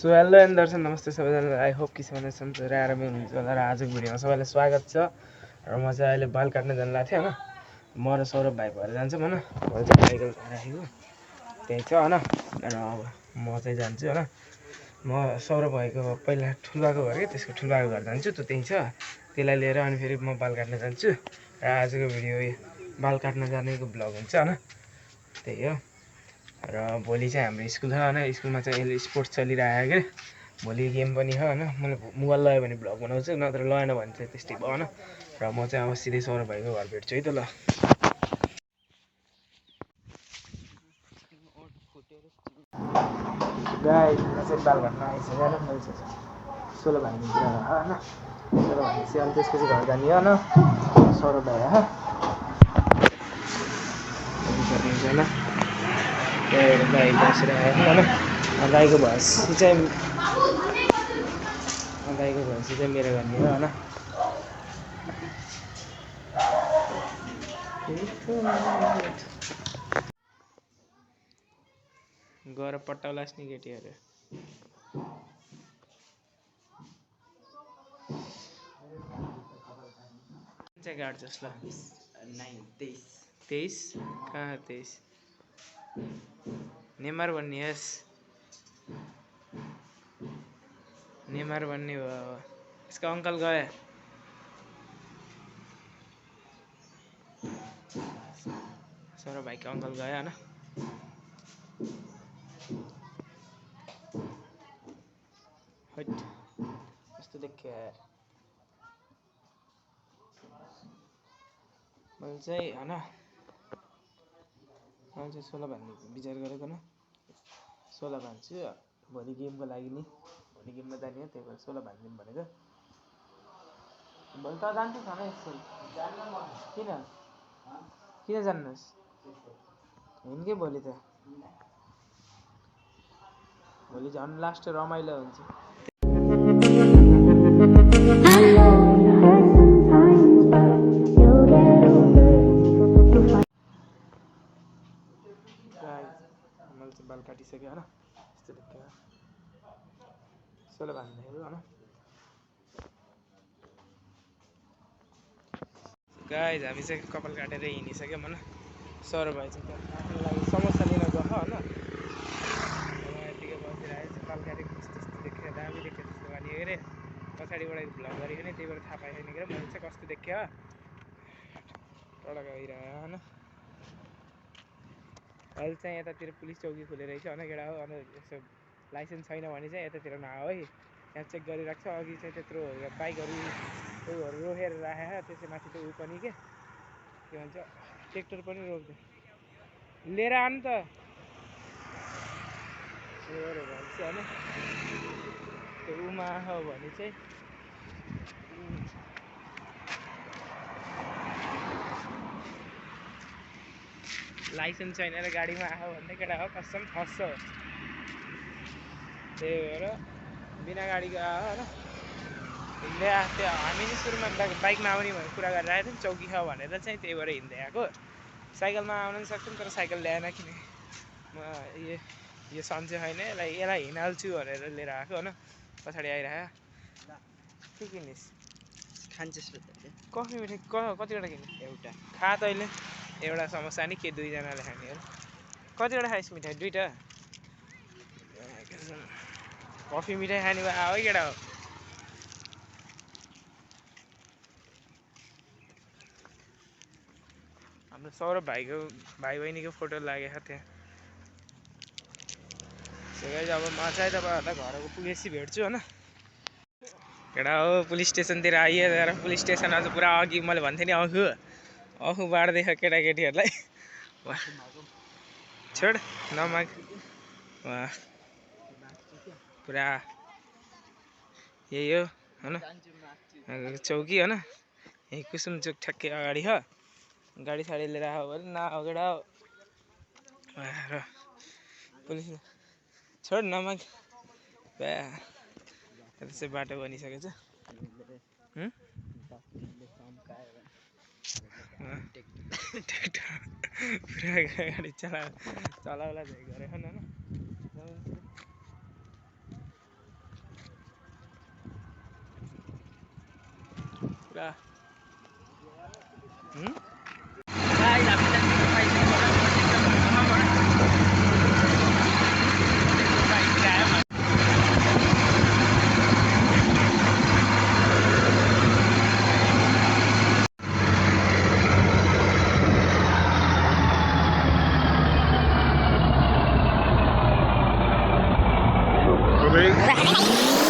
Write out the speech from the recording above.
So hello and दर्शन नमस्ते सबैजनालाई। I hope कि सबैजना सन्चै र आरामै हुनुहुन्छ होला र आजको भिडियोमा सबैलाई स्वागत छ। र म चाहिँ अहिले बाल काट्न जानु लागेको थिएँ होइन। म र सौरभ भाइ भएर जान्छौँ होइन। भोलि चाहिँ साइकल राखेको त्यही छ होइन। र अब म चाहिँ जान्छु होइन। म सौरभ भाइको पहिला ठुल्बाको घर कि त्यसको ठुल्बाको घर जान्छु, त्यो त्यहीँ छ। त्यसलाई लिएर अनि फेरि म बाल काट्न जान्छु। र आजको भिडियो बाल काट्न जानेको भ्लग हुन्छ होइन, त्यही हो। र भोलि चाहिँ हाम्रो स्कुल छ होइन। स्कुलमा चाहिँ अहिले स्पोर्ट्स चलिरहेको क्या। भोलि गेम पनि छ होइन। मैले मोबाइल लगायो भने भ्लग बनाउँछु, नत्र लगाएन भने चाहिँ त्यस्तै भयो होइन। र म चाहिँ अब सिधै सौरभ भाइको घर भेट्छु है त ल। गाइस म चाहिँ बाल काट्न आइसकेँ होइन। मैले चाहिँ सोह्र भाइको कुरा होइन। सोह्र भाइ चाहिँ अनि त्यसपछि घर जाने होइन। सौरभ भाइ होइन गाई बसिरहेको होइन। गाईको भैँसी चाहिँ मेरो गर्ने हो होइन। गएर पट्टाउलास् नि केटीहरू। चाहिँ काट्छस् ल। 23 कहाँ 23 नेमार भन्ने यस नेमार भन्ने भयो। यसको अङ्कल गए। सौरभ भाइको अङ्कल गयो होइन। हैट कस्तो देख्यो यार। मैले चाहिँ होइन, मैले चाहिँ 16 भन्ने विचार गरेको न। 16 भन्छु भोलि गेमको लागि नि। भोलि गेममा जाने हो, त्यही भएर 16 भनिदिउँ भनेको। भोलि त जान्छ खाना स्कुल। किन जान्नुहोस् हिँड्के भोलि त। भोलि झन् लास्ट रमाइलो हुन्छ। मैले चाहिँ बाल काटिसकेँ होइन। यस्तो देख्यो 16 भन्दाखेरि होइन। गाइज हामी चाहिँ कपाल काटेर हिँडिसक्यौँ होइन। सौरभ भाइ चाहिँ आफ्नो लागि समोसा लिन गयो होइन। यतिकै बसिरहेको छु। बाल काटेको कस्तो देख्यो, दामी देख्यो जस्तो भनेको अरे। पछाडिबाट भ्लग गरेको नि, त्यही भएर थाहा पाएको छैन कि मैले चाहिँ कस्तो देख्यो टडक भइरह्यो होइन। अहिले चाहिँ यतातिर पुलिस चौकी खुलेर रहेछ होइन केटा हो। अनि यसो लाइसेन्स छैन भने चाहिँ यतातिर नआऊ है, त्यहाँ चेक गरिरहेको छ। अघि चाहिँ त्यत्रो बाइकहरू उयोहरू रोकेर राखेको, त्यसै माथि त उयो पनि के भन्छ ट्र्याक्टर पनि रोक्दैन। लिएर आउनु त भन्छ होइन। त्यो उमा हो भने चाहिँ लाइसेन्स छैन र गाडीमा आयो भने केटा हो कसम फस्छ। त्यही भएर बिना गाडीको आयो होइन। हिँड्दै आएको थियो हामी नि सुरुमा बाइकमा आउने भनेर कुरा गरेर आएको थियौँ चौकी छ भनेर चाहिँ, त्यही भएर हिँड्दै आएको। साइकलमा आउनु पनि सक्छौँ तर साइकल ल्याएन किन म यो सन्चै छैन, यसलाई हिँडाल्छु भनेर लिएर आएको होइन। पछाडि आइरहेको के किनिस् खान्छस् कफी मिठाई कतिवटा किने एउटा खा तैँले। एउटा समोसा नि के दुईजनाले खाने हो। कतिवटा खाइस् मिठाई दुईवटा। कफी मिठाई खाने भयो है केटा हो। हाम्रो सौरभ भाइको भाइ बहिनीको फोटो लागेको त्यहाँ। अब म चाहिँ तपाईँहरूलाई घरको पुगेपछि भेट्छु होइन। केटा हो पुलिस स्टेसनतिर आइयो तर पुलिस स्टेसन अझ पुरा अघि मैले भन्थेँ नि अखु बाँड्दैछ केटाकेटीहरूलाई। छोड नमाग पुरा यही हो होइन चौकी होइन। यही कुसुम चोक ठ्याक्कै अगाडि छ। गाडी साडी लिएर आयो भने न अगाडा र पुलिस छोड नमाग यता चाहिँ बाटो बनिसकेको छ। पुरा गाडी चलाउला झै गरेको होइन। पुरा Ready?